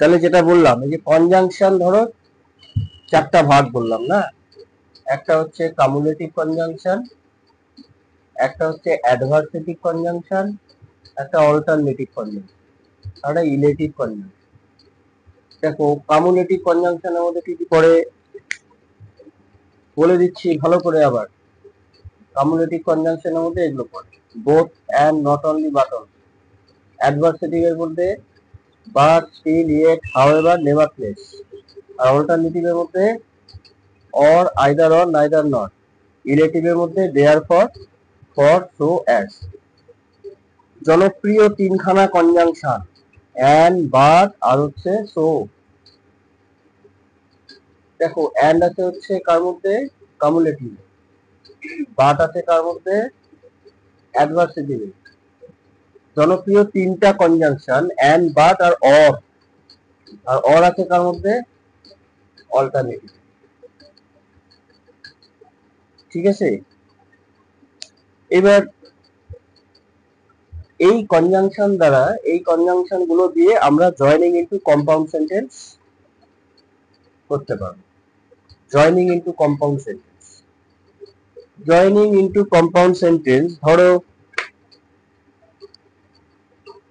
তাহলে যেটা বললাম, এই যে কনজাংশন ধরো চারটা ভাগ বললাম না, একটা হচ্ছে কামুলেটিভ কনজাংশন, একটা হচ্ছে অ্যাডভার্সেটিভ কনজাংশন, একটা অল্টারনেটিভ কনজাংশন, আর একটা ইলেটিভ কনজাংশন। দেখো কামুলেটিভ কনজাংশনের মধ্যে কি কি পড়ে বলে দিচ্ছি ভালো করে আবার। কামুলেটিভ কনজাংশনের মধ্যে এগুলো পড়ে, both and, not only, but also. Adversative এর মধ্যে but, still, yet, however, nevertheless. আর অল্টারনেটিভ এর মধ্যে or, either or, neither not. Illative এর মধ্যে দেয়ারফর, ফর, সো, অ্যাজ। জনপ্রিয় তিনখানা কনজাংশন অ্যান্ড, বাট আর হচ্ছে সো। দেখো অ্যান্ড আছে হচ্ছে কার মধ্যে, কামুলেটিভ। বাট আছে কার মধ্যে, অ্যাডভার্সেটিভ। জনপ্রিয় তিনটা কনজাংশন অ্যান্ড, বাট আর অর। আর অর আছে কার মধ্যে, অল্টারনেটিভ। ঠিক আছে, এবার এই কনজাংশন দ্বারা, এই কনজাংশন গুলো দিয়ে আমরা জয়নিং ইনটু কম্পাউন্ড সেন্টেন্স করতে পারবো। Joining into compound sentence, joining into compound sentence. ধরো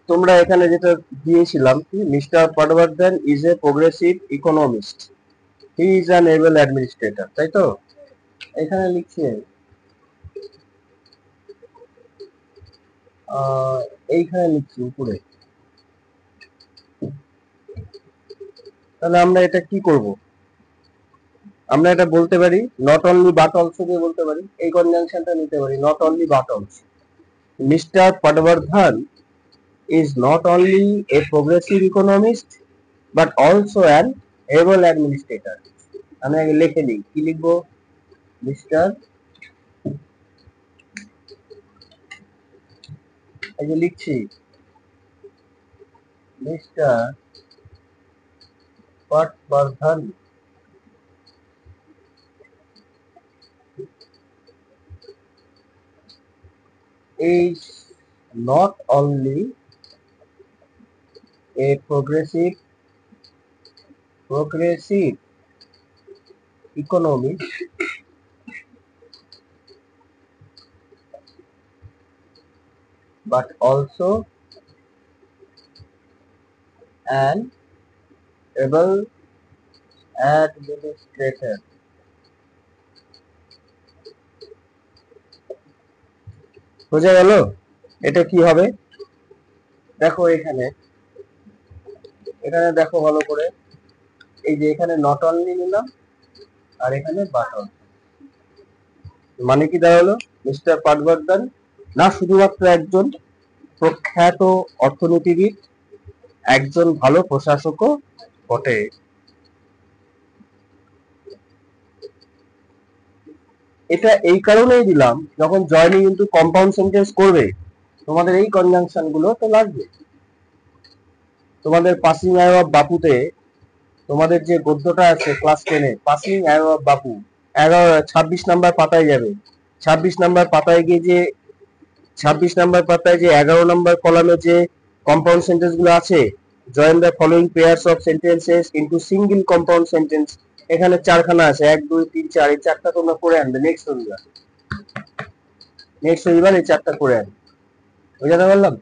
তোমরা এখানে যেটা দিয়েছিলাম, mister Patwardhan is a progressive economist, he is an able administrator, তাই তো? এখানে লিখছে এইখানে লিখছি উপরে। তাহলে আমরা এটা কি করব, আমরা এটা বলতে পারি নট অনলি বাট অলসো দিয়ে বলতে পারি। এই কনজাংশনটা নিতে পারি, not only but also. Mister Patwardhan is not only a progressive economist but also an able administrator. আমি আগে লিখে নিই, কি লিখবো, মিস্টার, এই যে লিখছি, mister Patwardhan is not only a progressive economist but also an able administrator. বোঝা গেল এটা কি হবে? দেখো এখানে, এখানে দেখো ভালো করে, এই যে এখানে নট অনলি নিলাম আর এখানে বাট অলসো। মানে কি দাঁড়ালো, মিস্টার পটবর্ধন না শুধুমাত্র একজন প্রখ্যাত অর্থনীতিবিদ, একজন ভালো প্রশাসকও বটে। এটা এই কারণেই দিলাম, যখন জয়নিং ইনটু কম্পাউন্ড সেন্টেন্স করবে তোমাদের এই কনজাংশন গুলো তো লাগবে। তোমাদের পাসিং অ্যাওয়ে অফ বাপুতে তোমাদের যে গদ্যটা আছে class 10-এ, passing away of Bapu, 26 number পাতায় যাবে। 26 নাম্বার পাতায় গিয়ে যে 26 নাম্বার পাতায় যে 11 নাম্বার কলামে যে কম্পাউন্ড সেন্টেন্স গুলো আছে, join the following pairs of sentences into single compound sentence, এখানে চারখানা আছে, 1 2 3 4, এই চারটা তোমরা করে আনবে নেক্সট রবিবার এই চারটা করে আনবে। বুঝাতে পারলাম?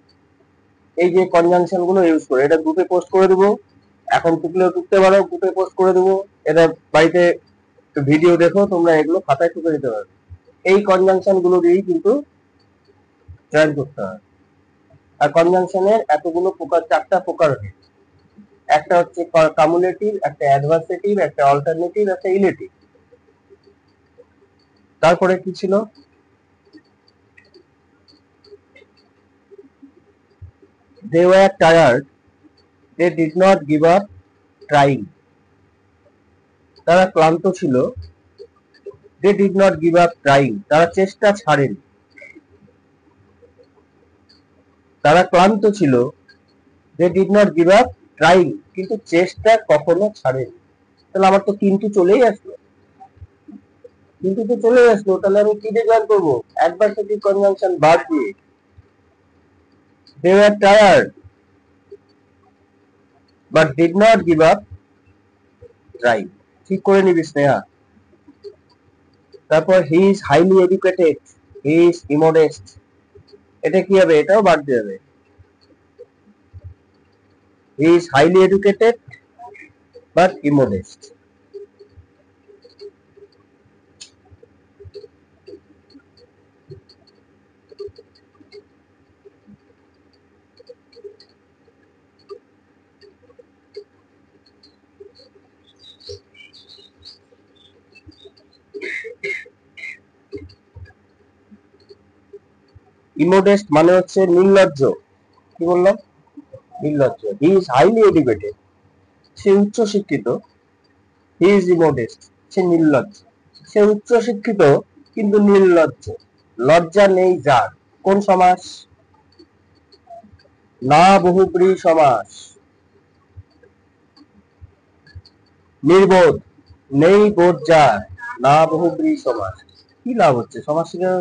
এই যে কনজাংশন গুলো ইউজ করে, এটা গ্রুপে পোস্ট করে দেবো, এখন টুকলেও টুকতে পারো, গ্রুপে পোস্ট করে দেবো। এটা বাড়িতে ভিডিও দেখো তোমরা, এগুলো খাতায় টুকে দিতে পারবে। এই কনজাংশন গুলো দিয়েই কিন্তু জয়েন করতে হয়। আর কনজাংশনের এতগুলো প্রকার, চারটা প্রকার হয়, একটা হচ্ছে কামুলেটিভ, একটা অ্যাডভার্সেটিভ, একটা অল্টারনেটিভ, একটা ইলেটিভ। তারপরে কি ছিল, they were tired, they did not give up trying. তারা ক্লান্ত ছিল, they did not give up trying, তারা চেষ্টা ছাড়েনি। তারা ক্লান্ত ছিল, they did not give up trying, কিন্তু চেষ্টা কখনো ছাড়েনি। তাহলে আমার তো কিন্তু চলেই আসলো, কিন্তু তো চলে আসলো, তাহলে আমি কি দিয়ে জয়েন করবো, অ্যাডভার্সেটিভ কনজাংশন বাদ দিয়ে। they were tired, but did not give up trying. ঠিক করে নিবি স্নেহা। তারপর he is highly educated, he is immodest, এটা কি হবে? এটাও বাড়তে হবে। He is highly educated but immodest. Immodest মানে হচ্ছে নির্লজ্জ। কি বললাম? নির্লজ্জ। হি ইজ হাইলি এডুকেটেড, সে উচ্চ শিক্ষিত। হি ইজ ইমোডেস্ট, সে নির্লজ্জ। সে উচ্চ শিক্ষিত কিন্তু নির্লজ্জ। লজ্জা নেই যার। কোন সমাস? না বহুব্রীহি সমাস। নির্বোধ, নেই বোধ যার, না বহুব্রীহি সমাস। কি লাভ হচ্ছে সমাস শিখে?